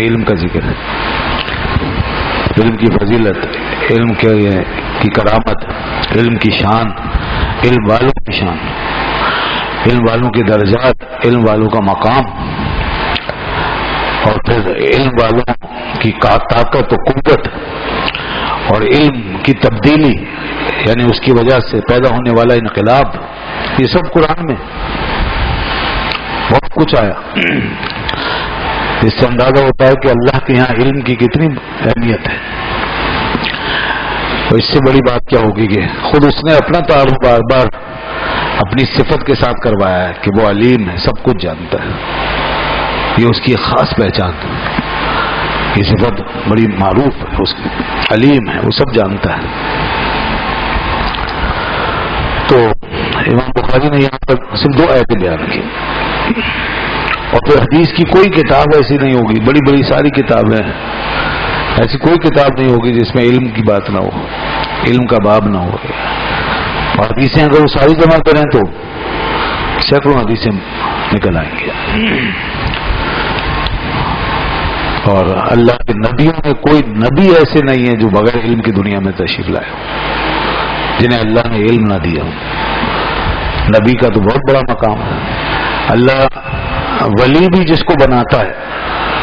علم کا ذکر ہے، علم کی فضیلت، علم کی کرامت، علم کی شان، علم والوں کی شان، علم والوں کے درجات، علم والوں کا مقام، اور پھر علم والوں کی طاقت و قوت، اور علم کی تبدیلی یعنی اس کی وجہ سے پیدا ہونے والا انقلاب، یہ سب قرآن میں بہت کچھ آیا۔ اس سے اندازہ ہوتا ہے کہ اللہ کے یہاں علم کی کتنی اہمیت ہے، اور اس سے بڑی بات کیا ہوگی کہ خود اس نے اپنا تعارف بار بار اپنی صفت کے ساتھ کروایا ہے کہ وہ علیم ہے، سب کچھ جانتا ہے، یہ اس کی خاص پہچان ہے، یہ صفت بڑی معروف ہے اس کی، علیم ہے، وہ سب جانتا ہے۔ تو امام بخاری نے یہاں پر صرف 2 آیتیں بیان کی، اور پھر حدیث کی کوئی کتاب ایسی نہیں ہوگی، بڑی بڑی ساری کتابیں ہیں، ایسی کوئی کتاب نہیں ہوگی جس میں علم کی بات نہ ہو، علم کا باب نہ ہو، اور حدیثیں اگر وہ ساری جمع کریں تو سینکڑوں حدیثیں نکل آئیں گے۔ اور اللہ کے نبیوں میں کوئی نبی ایسے نہیں ہے جو بغیر علم کی دنیا میں تشریف لائے ہو، جنہیں اللہ نے علم نہ دیا ہو۔ نبی کا تو بہت بڑا مقام ہے، اللہ ولی بھی جس کو بناتا ہے،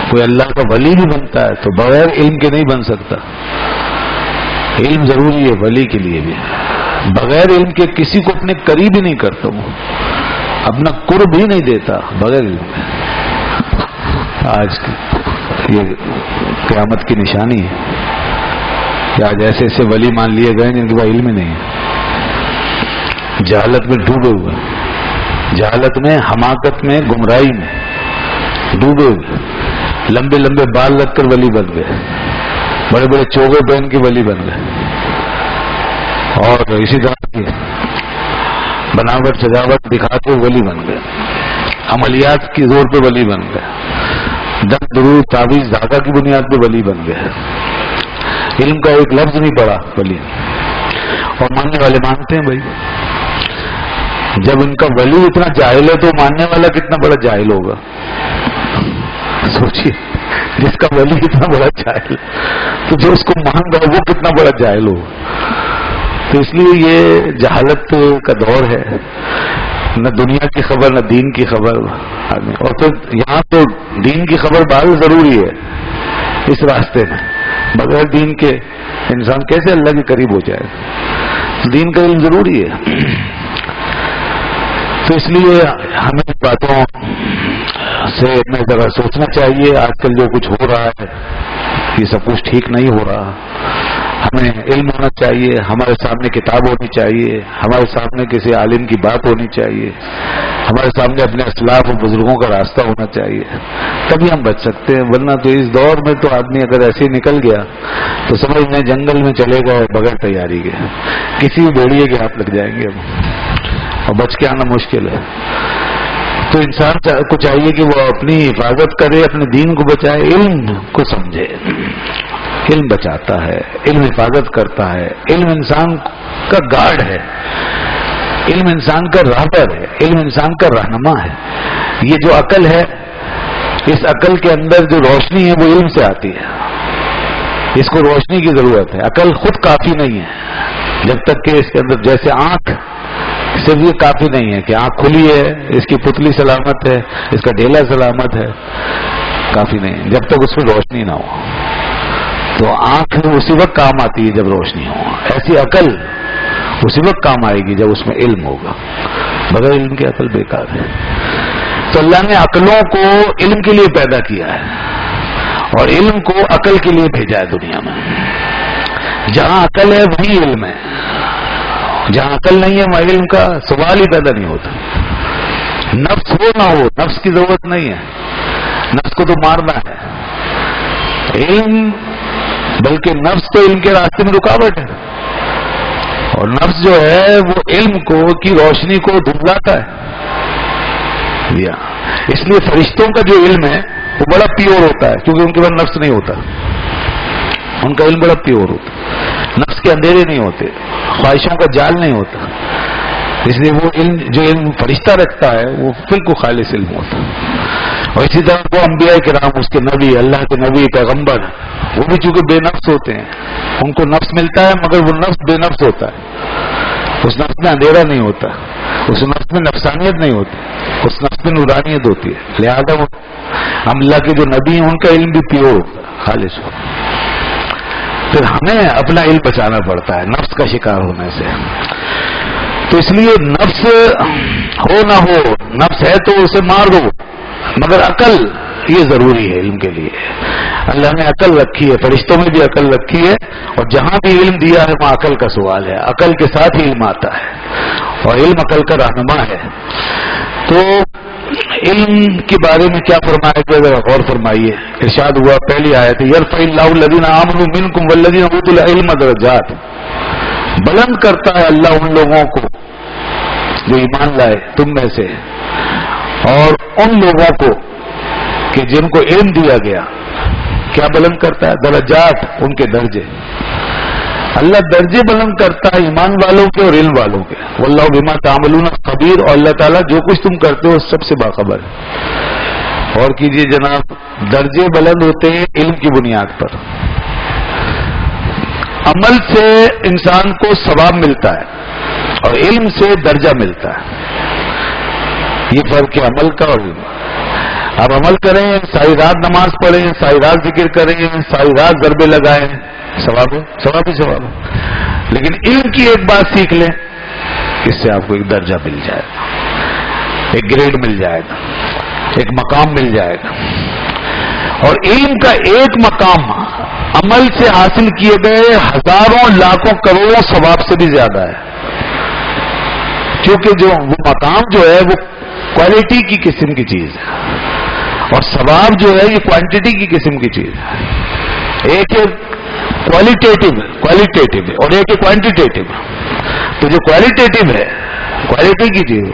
کوئی اللہ کا ولی بھی بنتا ہے تو بغیر علم کے نہیں بن سکتا، علم ضروری ہے ولی کے لیے بھی، بغیر علم کے کسی کو اپنے قریب ہی نہیں کرتا، وہ اپنا قرب ہی نہیں دیتا بغیر علم کے۔ آج یہ قیامت کی نشانی ہے کہ آج ایسے ایسے ولی مان لیے گئے جن کے پاس علم ہی نہیں ہے، جہالت میں ڈوبے ہوئے، جہالت میں، حماقت میں، گمراہی میں ڈوبے ہوئے، لمبے لمبے بال رکھ کر ولی بن گئے، بڑے بڑے چوغے پہن کے ولی بن گئے، اور اسی طرح کی بناوٹ سجاوٹ دکھا کے ولی بن گئے، عملیات کی زور پہ ولی بن گئے، دم درود تعویذ دھاگا کی بنیاد پہ ولی بن گئے، علم کا ایک لفظ نہیں پڑا ولی، اور ماننے والے مانتے ہیں بھائی۔ جب ان کا ولی اتنا جاہل ہے تو ماننے والا کتنا بڑا جاہل ہوگا، سوچیے، جس کا ولی اتنا بڑا جاہل تو جو اس کو مان رہا ہے وہ کتنا بڑا جاہل ہوگا۔ تو اس لیے یہ جہالت کا دور ہے، نہ دنیا کی خبر نہ دین کی خبر، اور پھر یہاں تو دین کی خبر بہت ضروری ہے اس راستے میں، بغیر دین کے انسان کیسے اللہ کے قریب ہو جائے، دین کا علم ضروری ہے۔ تو اس لیے ہمیں باتوں سے میں ذرا سوچنا چاہیے، آج کل جو کچھ ہو رہا ہے یہ سب کچھ ٹھیک نہیں ہو رہا، ہمیں علم ہونا چاہیے، ہمارے سامنے کتاب ہونی چاہیے، ہمارے سامنے کسی عالم کی بات ہونی چاہیے، ہمارے سامنے اپنے اسلاف اور بزرگوں کا راستہ ہونا چاہیے، تبھی ہم بچ سکتے ہیں، ورنہ تو اس دور میں تو آدمی اگر ایسے ہی نکل گیا تو سمجھ میں جنگل میں چلے گا بغیر تیاری کے، کسی بھی بھیڑیے کے ہاتھ لگ جائیں گے اور بچ کے آنا مشکل ہے۔ تو انسان کو چاہیے کہ وہ اپنی حفاظت کرے، اپنے دین کو بچائے، علم کو سمجھے، علم بچاتا ہے، علم حفاظت کرتا ہے، علم انسان کا گارڈ ہے، علم انسان کا راہبر ہے، علم انسان کا رہنما ہے۔ یہ جو عقل ہے، اس عقل کے اندر جو روشنی ہے وہ علم سے آتی ہے، اس کو روشنی کی ضرورت ہے، عقل خود کافی نہیں ہے، جب تک کہ اس کے اندر جیسے آنکھ صرف یہ کافی نہیں ہے کہ آنکھ کھلی ہے، اس کی پتلی سلامت ہے، اس کا ڈھیلا سلامت ہے، کافی نہیں ہے جب تک اس میں روشنی نہ ہو۔ تو آنکھ اسی وقت کام آتی ہے جب روشنی ہو، ایسی عقل اسی وقت کام آئے گی جب اس میں علم ہوگا، بغیر علم کی عقل بیکار ہے۔ تو اللہ نے عقلوں کو علم کے لیے پیدا کیا ہے اور علم کو عقل کے لیے بھیجا ہے دنیا میں۔ جہاں عقل ہے وہی علم ہے، جہاں عقل نہیں ہے وہاں علم کا سوال ہی پیدا نہیں ہوتا۔ نفس ہو نہ ہو، نفس کی ضرورت نہیں ہے، نفس کو تو مارنا ہے، علم بلکہ نفس تو علم کے راستے میں رکاوٹ ہے، اور نفس جو ہے وہ علم کو کی روشنی کو دھندلاتا ہے۔ اس لیے فرشتوں کا جو علم ہے وہ بڑا پیور ہوتا ہے، کیونکہ ان کے پاس نفس نہیں ہوتا، ان کا علم بڑا پیور ہوتا ہے، نفس کے اندھیرے نہیں ہوتے، خواہشوں کا جال نہیں ہوتا، اس لیے وہ علم جو علم فرشتہ رکھتا ہے وہ بالکل خالص علم ہوتا ہے۔ اور اسی طرح وہ انبیاء کرام، اس کے نبی، اللہ کے نبی پیغمبر، وہ بھی چونکہ بے نفس ہوتے ہیں، ان کو نفس ملتا ہے مگر وہ نفس بے نفس ہوتا ہے، اس نفس میں اندھیرا نہیں ہوتا، اس نفس میں نفسانیت نہیں ہوتی، اس نفس میں نورانیت ہوتی ہے. لہذا وہ اللہ کے جو نبی ہیں ان کا علم بھی پیور خالص ہو. پھر ہمیں اپنا علم بچانا پڑتا ہے نفس کا شکار ہونے سے. تو اس لیے نفس ہو نہ ہو، نفس ہے تو اسے مار دو، مگر عقل یہ ضروری ہے علم کے لیے. اللہ نے عقل رکھی ہے، فرشتوں میں بھی عقل رکھی ہے، اور جہاں بھی علم دیا ہے وہاں عقل کا سوال ہے. عقل کے ساتھ ہی علم آتا ہے، اور علم عقل کا رہنما ہے. تو علم کے بارے میں کیا فرمایا گیا ذرا غور فرمائیے. ارشاد ہوا پہلی آیت یرفع اللہ الذین آمنوا منکم والذین اوتوا العلم درجات. بلند کرتا ہے اللہ ان لوگوں کو جو ایمان لائے تم میں سے، اور ان لوگوں کو کہ جن کو علم دیا گیا. کیا بلند کرتا ہے؟ درجات، ان کے درجے. اللہ درجے بلند کرتا ہے ایمان والوں کے اور علم والوں کے. واللہ بما تعملون خبیر، اور اللہ تعالیٰ جو کچھ تم کرتے ہو سب سے باخبر ہے. اور کیجئے جناب، درجے بلند ہوتے ہیں علم کی بنیاد پر. عمل سے انسان کو ثواب ملتا ہے اور علم سے درجہ ملتا ہے. یہ فرق ہے عمل کا اور علم. آپ عمل کریں، ساری رات نماز پڑھیں، ساری رات ذکر کریں، ساری رات ضربے لگائیں، ثواب ہے، ثواب ہی ثواب ہے. لیکن علم کی ایک بات سیکھ لیں، اس سے آپ کو ایک درجہ مل جائے گا، ایک گریڈ مل جائے گا، ایک مقام مل جائے گا. اور علم کا ایک مقام عمل سے حاصل کیے گئے ہزاروں لاکھوں کروڑوں ثواب سے بھی زیادہ ہے. کیونکہ جو وہ مقام جو ہے وہ کوالٹی کی قسم کی چیز ہے، اور ثواب جو ہے یہ کوانٹٹی کی قسم کی چیز ہے. ایک کوالٹیٹیو ہے اور ایک کوانٹیٹیو. تو جو کوالٹیٹیو ہے، کوالٹی کی چیز،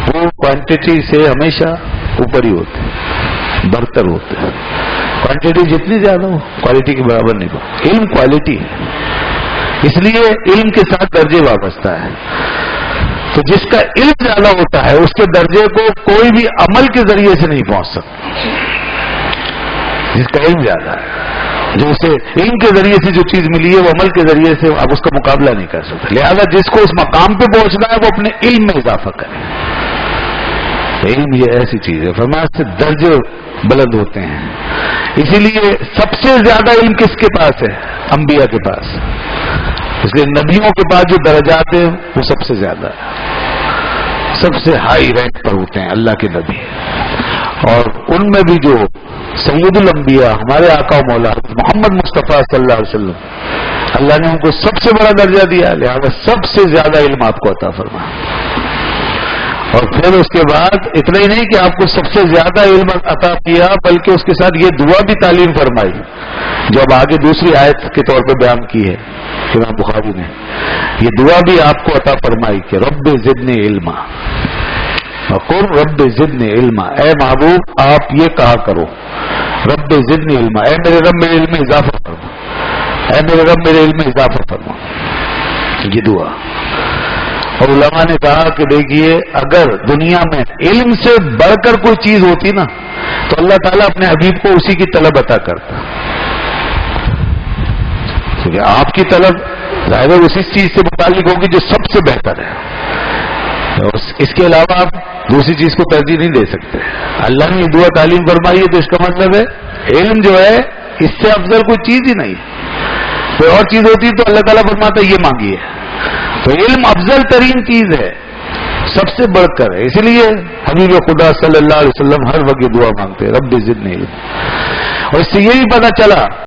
وہ کوانٹٹی سے ہمیشہ اوپر ہی ہوتے ہیں، برتر ہوتے ہیں. کوانٹٹی جتنی زیادہ ہو کوالٹی کے برابر نہیں ہو. علم کوالٹی ہے، اس لیے علم کے ساتھ درجے وابستہ ہے. تو جس کا علم زیادہ ہوتا ہے اس کے درجے کو کوئی بھی عمل کے ذریعے سے نہیں پہنچ سکتا. جس کا علم زیادہ ہے، جو اسے علم کے ذریعے سے جو چیز ملی ہے وہ عمل کے ذریعے سے آپ اس کا مقابلہ نہیں کر سکتے. لہذا جس کو اس مقام پہ پہنچنا ہے وہ اپنے علم میں اضافہ کرے. علم یہ ایسی چیز ہے، فرمایا سے درجے بلند ہوتے ہیں. اسی لیے سب سے زیادہ علم کس کے پاس ہے؟ انبیاء کے پاس. اس لیے نبیوں کے پاس جو درجات ہیں وہ سب سے زیادہ ہے، سب سے ہائی رینک پر ہوتے ہیں اللہ کے نبی. اور ان میں بھی جو سید الانبیاء ہمارے آقا و مولا محمد مصطفیٰ صلی اللہ علیہ وسلم، اللہ نے ان کو سب سے بڑا درجہ دیا، لہذا سب سے زیادہ علم آپ کو عطا فرمایا. اور پھر اس کے بعد اتنا ہی نہیں کہ آپ کو سب سے زیادہ علم عطا کیا، بلکہ اس کے ساتھ یہ دعا بھی تعلیم فرمائی جو اب آگے دوسری آیت کے طور پہ بیان کی ہے امام بخاری نے. یہ دعا بھی آپ کو عطا فرمائی کہ رب زدنی علما، وقل رب زدنی علما. اے محبوب آپ یہ کہا کرو، رب زدنی علما، اے میرے رب میرے علم میں اضافہ فرما، اے میرے رب میرے علم میں اضافہ فرما. یہ دعا. اور علماء نے کہا کہ دیکھیے اگر دنیا میں علم سے بڑھ کر کوئی چیز ہوتی نا تو اللہ تعالیٰ اپنے حبیب کو اسی کی طلب عطا کرتا. کیونکہ آپ کی طلب ظاہر ہے اسی چیز سے متعلق ہوگی جو سب سے بہتر ہے. اس کے علاوہ آپ دوسری چیز کو ترجیح نہیں دے سکتے. اللہ نے یہ دعا تعلیم فرمائی ہے تو اس کا مطلب ہے علم جو ہے اس سے افضل کوئی چیز ہی نہیں. کوئی اور چیز ہوتی تو اللہ تعالیٰ فرماتا ہے یہ مانگیے. تو علم افضل ترین چیز ہے، سب سے بڑھ کر ہے. اسی لیے حبیب خدا صلی اللہ علیہ وسلم ہر وقت دعا مانگتے رب زدنی علم. اور اس سے یہی پتہ چلا